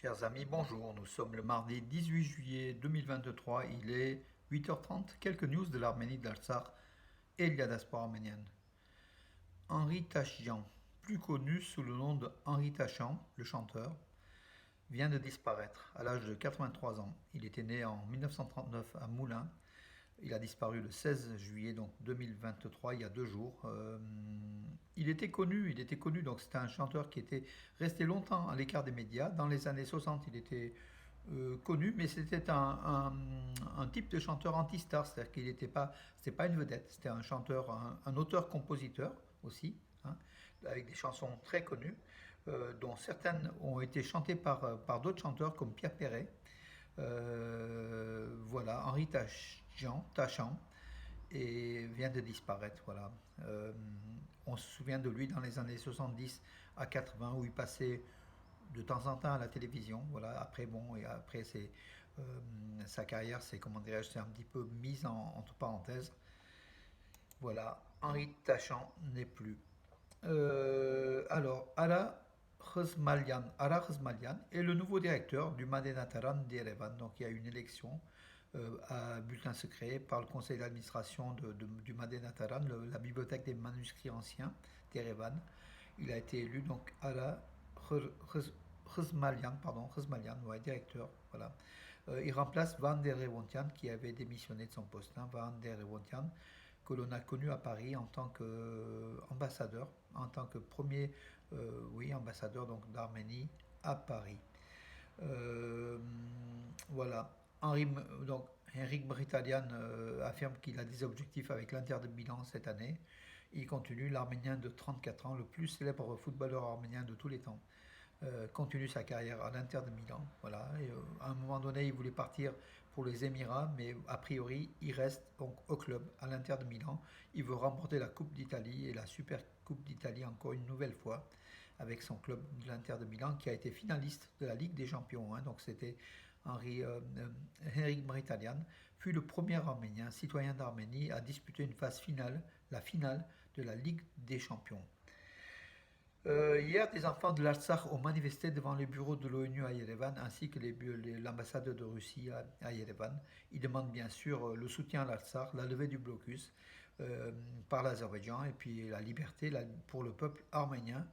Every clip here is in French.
Chers amis, bonjour. Nous sommes le mardi 18 juillet 2023. Il est 8h30. Quelques news de l'Arménie, de l'Artsakh et de la diaspora arménienne. Henri Tachyan, plus connu sous le nom de Henri Tachan, le chanteur, vient de disparaître à l'âge de 83 ans. Il était né en 1939 à Moulins. Il a disparu le 16 juillet donc 2023, il y a 2 jours. Il était connu, donc c'était un chanteur qui était resté longtemps à l'écart des médias. Dans les années 60, il était connu, mais c'était un type de chanteur anti-star, c'est-à-dire qu'il n'était pas, c'était pas une vedette, c'était un chanteur, un auteur-compositeur aussi, hein, avec des chansons très connues, dont certaines ont été chantées par d'autres chanteurs comme Pierre Perret. Voilà, Henri Tachan, et vient de disparaître. Voilà. Euh, on se souvient de lui dans les années 70 à 80 où il passait de temps en temps à la télévision. Voilà. Après, bon, et après, euh, sa carrière, c'est, comment dirais-je, c'est un petit peu mise entre parenthèses. Voilà, Henri Tachan n'est plus. Alors, Ara Khazmalian est le nouveau directeur du Madenataran d'Erevan. Donc, il y a une élection à bulletin secret par le conseil d'administration du Madenataran, la bibliothèque des manuscrits anciens d'Erevan. Il a été élu donc Ara Khazmalian, ouais, directeur. Voilà. Il remplace Van der Revontian qui avait démissionné de son poste. Hein. Van der Revontian, que l'on a connu à Paris en tant qu'ambassadeur, en tant que premier oui, ambassadeur donc d'Arménie à Paris. Euh, voilà. Donc, Henrik Mkhitaryan affirme qu'il a des objectifs avec l'Inter de Milan cette année. Il continue, l'Arménien de 34 ans, le plus célèbre footballeur arménien de tous les temps, continue sa carrière à l'Inter de Milan. Voilà. Et, à un moment donné, il voulait partir pour les Émirats, mais a priori, il reste donc au club, à l'Inter de Milan. Il veut remporter la Coupe d'Italie et la Super Coupe d'Italie encore une nouvelle fois avec son club de l'Inter de Milan qui a été finaliste de la Ligue des Champions. Hein. Donc c'était Henrik Mkhitaryan fut le premier Arménien, citoyen d'Arménie, à disputer une phase finale, la finale de la Ligue des Champions. Hier, des enfants de l'Artsakh ont manifesté devant les bureaux de l'ONU à Yerevan ainsi que l'ambassade de Russie à Yerevan. Ils demandent bien sûr le soutien à l'Artsakh, la levée du blocus par l'Azerbaïdjan et puis la liberté pour le peuple arménien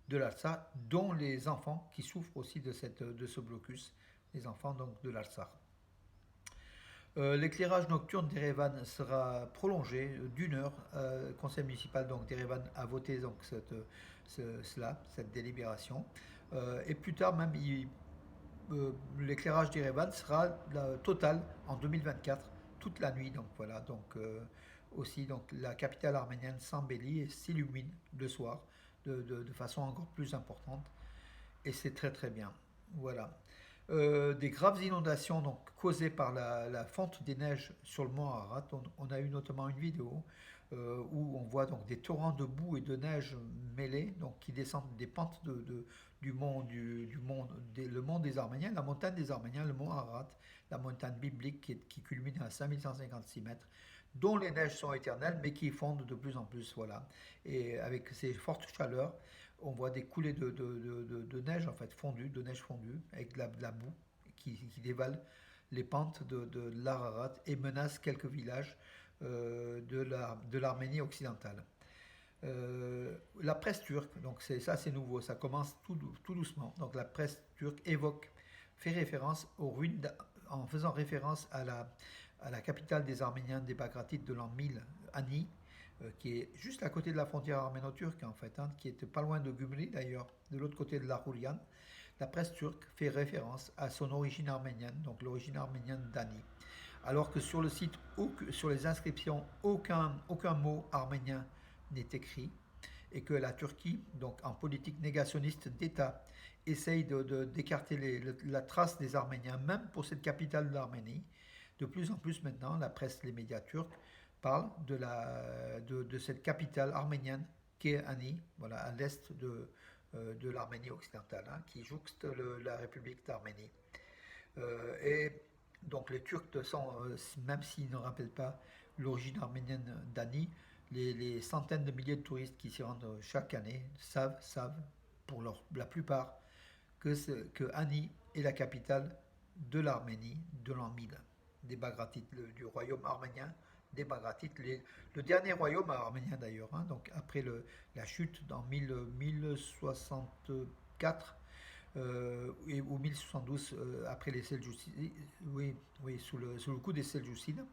de l'Artsakh, dont les enfants qui souffrent aussi de ce blocus, les enfants donc de l'Artsakh. L'éclairage nocturne d'Erevan sera prolongé d'1 heure. Le conseil municipal donc d'Erevan a voté donc cette délibération. Et plus tard même, l'éclairage d'Erevan sera total en 2024, toute la nuit. Donc voilà. Donc aussi donc la capitale arménienne s'embellit et s'illumine le soir de façon encore plus importante. Et c'est très très bien. Voilà. Des graves inondations donc, causées par la fonte des neiges sur le mont Ararat. On a eu notamment une vidéo où on voit donc des torrents de boue et de neige mêlés donc, qui descendent des pentes du mont, le mont des Arméniens, la montagne des Arméniens, le mont Ararat, la montagne biblique qui culmine à 5156 mètres, dont les neiges sont éternelles mais qui fondent de plus en plus. Voilà. Et avec ces fortes chaleurs, on voit des coulées de neige en fait fondue, de neige fondue avec de la boue qui dévale les pentes de l'Ararat et menace quelques villages de l'Arménie occidentale. La presse turque, donc c'est nouveau, ça commence tout doucement. Donc la presse turque fait référence aux ruines en faisant référence à la capitale des Arméniens des Bagratites de l'an 1000, Ani, qui est juste à côté de la frontière arméno-turque en fait, hein, qui est pas loin de Gümri d'ailleurs, de l'autre côté de la Hourian. La presse turque fait référence à son origine arménienne, donc l'origine arménienne d'Ani. Alors que sur le site, sur les inscriptions, aucun mot arménien n'est écrit, et que la Turquie, donc en politique négationniste d'État, essaye d'écarter la trace des Arméniens, même pour cette capitale de l'Arménie. De plus en plus maintenant, la presse, les médias turcs parlent de cette capitale arménienne qui est Ani, voilà, à l'est de l'Arménie occidentale, hein, qui jouxte la République d'Arménie. Et donc les Turcs, même s'ils ne rappellent pas l'origine arménienne d'Ani, les centaines de milliers de touristes qui s'y rendent chaque année savent pour la plupart, que Ani est la capitale de l'Arménie de l'an 1000, des Bagratites, du royaume arménien des Bagratites, le dernier royaume arménien d'ailleurs, hein, donc après la chute en 1064 ou 1072 après les Seljoucides, oui, oui, sous le coup des Seljoucides,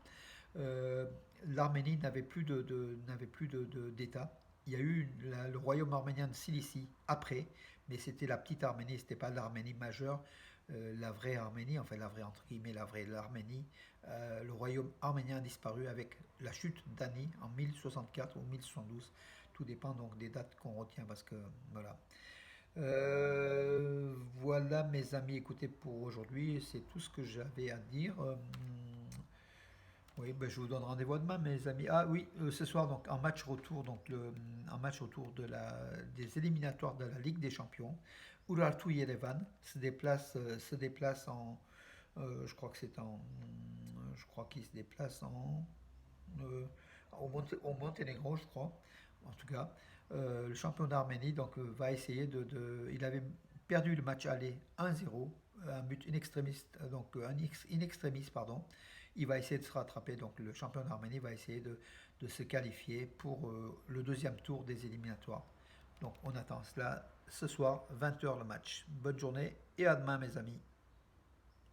euh, l'Arménie n'avait plus d'État. Il y a eu le royaume arménien de Cilicie après, mais c'était la petite Arménie, c'était pas l'Arménie majeure, la vraie Arménie, enfin la vraie entre guillemets, la vraie l'Arménie. Le royaume arménien a disparu avec la chute d'Ani en 1064 ou 1072. Tout dépend donc des dates qu'on retient parce que voilà. Voilà mes amis, écoutez pour aujourd'hui, c'est tout ce que j'avais à dire. Oui, ben, je vous donne rendez-vous demain, mes amis. Ah oui, ce soir, donc en match retour, en match retour des éliminatoires de la Ligue des Champions, Urartu Yerevan se déplace je crois que c'est je crois qu'il se déplace euh, au Monténégro, je crois. En tout cas, le champion d'Arménie donc va essayer il avait perdu le match aller 1-0, un but in extremis, in extremis, pardon. Il va essayer de se rattraper, donc le champion d'Arménie va essayer de se qualifier pour le deuxième tour des éliminatoires. Donc on attend cela ce soir, 20h le match. Bonne journée et à demain mes amis.